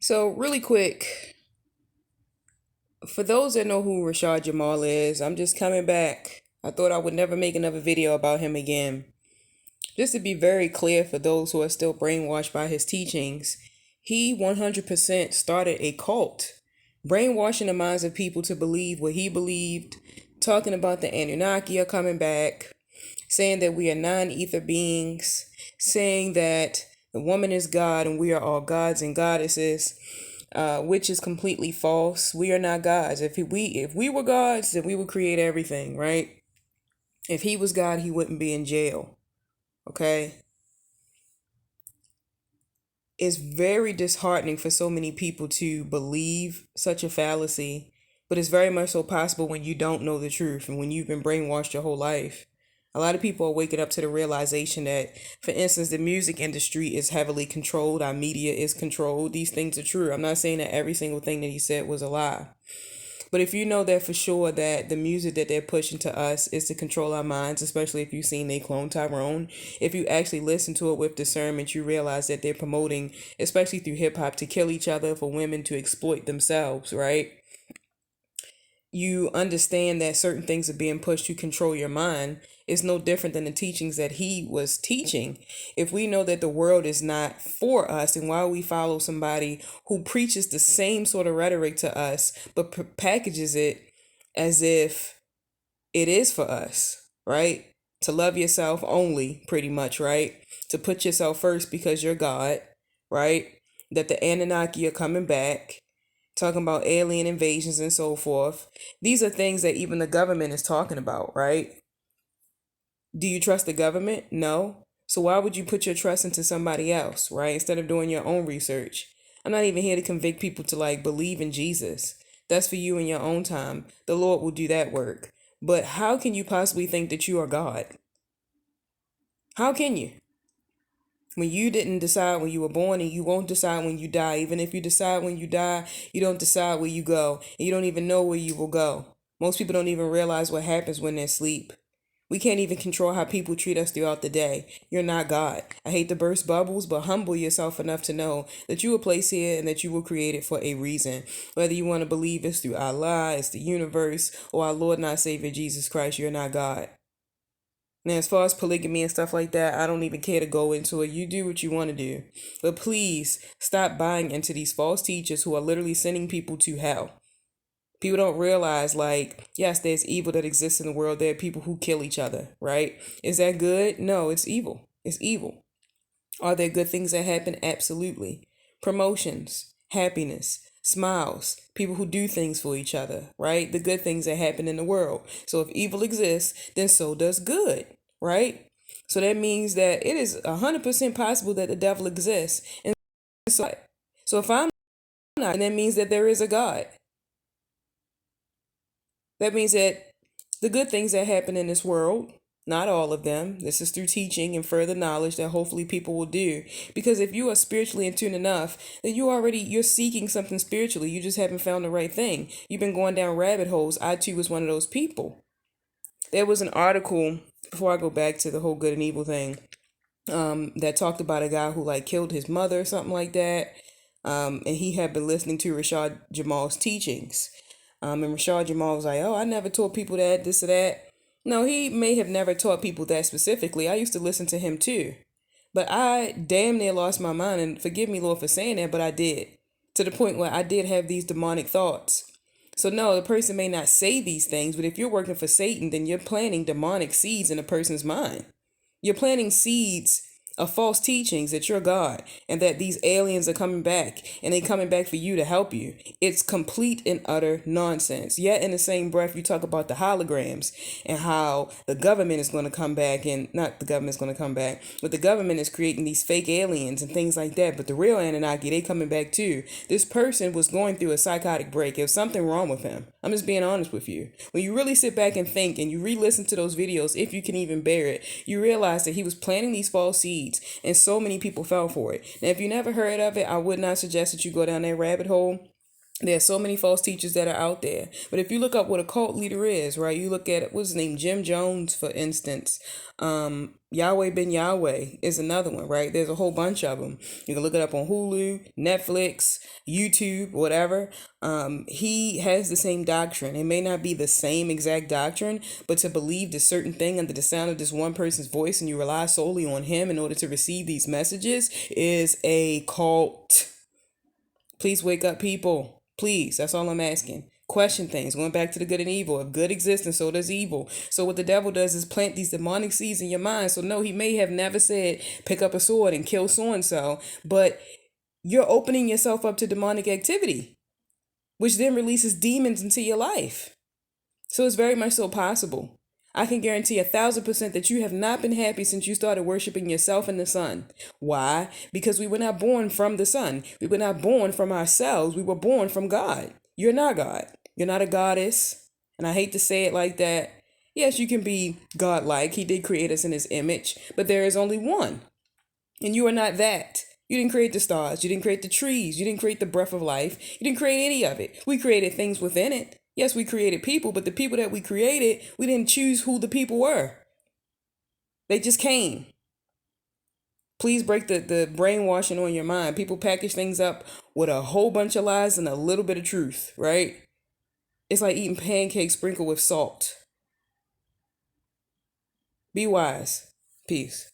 So, really quick, for those that know who Rashad Jamal is, I'm just coming back. I thought I would never make another video about him again. Just to be very clear for those who are still brainwashed by his teachings, he 100% started a cult, brainwashing the minds of people to believe what he believed, talking about the Anunnaki are coming back, saying that we are non-ether beings, saying that the woman is God and we are all gods and goddesses, which is completely false. We are not gods. If we were gods, then we would create everything, right? If he was God, he wouldn't be in jail. Okay? It's very disheartening for so many people to believe such a fallacy, but it's very much so possible when you don't know the truth and when you've been brainwashed your whole life. A lot of people are waking up to the realization that, for instance, the music industry is heavily controlled, our media is controlled. These things are true. I'm not saying that every single thing that he said was a lie. But if you know that for sure that the music that they're pushing to us is to control our minds, especially if you've seen they clone Tyrone, if you actually listen to it with discernment, you realize that they're promoting, especially through hip hop, to kill each other, for women to exploit themselves, right? You understand that certain things are being pushed to control your mind. It's no different than the teachings that he was teaching. If we know that the world is not for us, then why we follow somebody who preaches the same sort of rhetoric to us, but packages it as if it is for us, right? To love yourself only, pretty much, right? To put yourself first because you're God, right? That the Anunnaki are coming back, talking about alien invasions and so forth. These are things that even the government is talking about, right? Do you trust the government? No. So why would you put your trust into somebody else, right? Instead of doing your own research. I'm not even here to convict people to believe in Jesus. That's for you in your own time. The Lord will do that work. But how can you possibly think that you are God? How can you? When you didn't decide when you were born, and you won't decide when you die. Even if you decide when you die, you don't decide where you go. And you don't even know where you will go. Most people don't even realize what happens when they sleep. We can't even control how people treat us throughout the day. You're not God. I hate to burst bubbles, but humble yourself enough to know that you were placed here and that you were created for a reason. Whether you want to believe it's through Allah, it's the universe, or our Lord and our Savior Jesus Christ, you're not God. Now, as far as polygamy and stuff like that, I don't even care to go into it. You do what you want to do. But please stop buying into these false teachers who are literally sending people to hell. People don't realize, yes, there's evil that exists in the world. There are people who kill each other, right? Is that good? No, it's evil. It's evil. Are there good things that happen? Absolutely. Promotions, happiness, smiles, people who do things for each other, right? The good things that happen in the world. So if evil exists, then so does good, right? So that means that it is 100% possible that the devil exists. And so if I'm not, then that means that there is a God. That means that the good things that happen in this world, not all of them, this is through teaching and further knowledge that hopefully people will do. Because if you are spiritually in tune enough, then you're seeking something spiritually. You just haven't found the right thing. You've been going down rabbit holes. I too was one of those people. There was an article, before I go back to the whole good and evil thing, that talked about a guy who killed his mother or something like that. And he had been listening to Rashad Jamal's teachings. And Rashad Jamal was like, oh, I never taught people that, this or that. No, he may have never taught people that specifically. I used to listen to him too. But I damn near lost my mind. And forgive me, Lord, for saying that, but I did. To the point where I did have these demonic thoughts. So no, the person may not say these things, but if you're working for Satan, then you're planting demonic seeds in a person's mind. You're planting seeds of false teachings that you're God and that these aliens are coming back and they coming back for you to help you. It's complete and utter nonsense. Yet in the same breath, you talk about the holograms and how the government is going to come back, and not the government's going to come back, but the government is creating these fake aliens and things like that. But the real Anunnaki, they coming back too. This person was going through a psychotic break. There was something wrong with him. I'm just being honest with you. When you really sit back and think and you re-listen to those videos, if you can even bear it, you realize that he was planting these false seeds and so many people fell for it. Now, if you never heard of it, I would not suggest that you go down that rabbit hole. There's so many false teachers that are out there. But if you look up what a cult leader is, right? You look at what's his name, Jim Jones, for instance. Yahweh Ben Yahweh is another one, right? There's a whole bunch of them. You can look it up on Hulu, Netflix, YouTube, whatever. He has the same doctrine. It may not be the same exact doctrine, but to believe this certain thing under the sound of this one person's voice and you rely solely on him in order to receive these messages is a cult. Please wake up, people. Please, that's all I'm asking. Question things, going back to the good and evil. If good exists, and so does evil. So what the devil does is plant these demonic seeds in your mind. So no, he may have never said pick up a sword and kill so and so, but you're opening yourself up to demonic activity, which then releases demons into your life. So it's very much so possible. I can guarantee 1,000% that you have not been happy since you started worshiping yourself and the sun. Why? Because we were not born from the sun. We were not born from ourselves. We were born from God. You're not God. You're not a goddess. And I hate to say it like that. Yes, you can be godlike. He did create us in his image, but there is only one. And you are not that. You didn't create the stars. You didn't create the trees. You didn't create the breath of life. You didn't create any of it. We created things within it. Yes, we created people, but the people that we created, we didn't choose who the people were. They just came. Please break the brainwashing on your mind. People package things up with a whole bunch of lies and a little bit of truth, right? It's like eating pancakes sprinkled with salt. Be wise. Peace.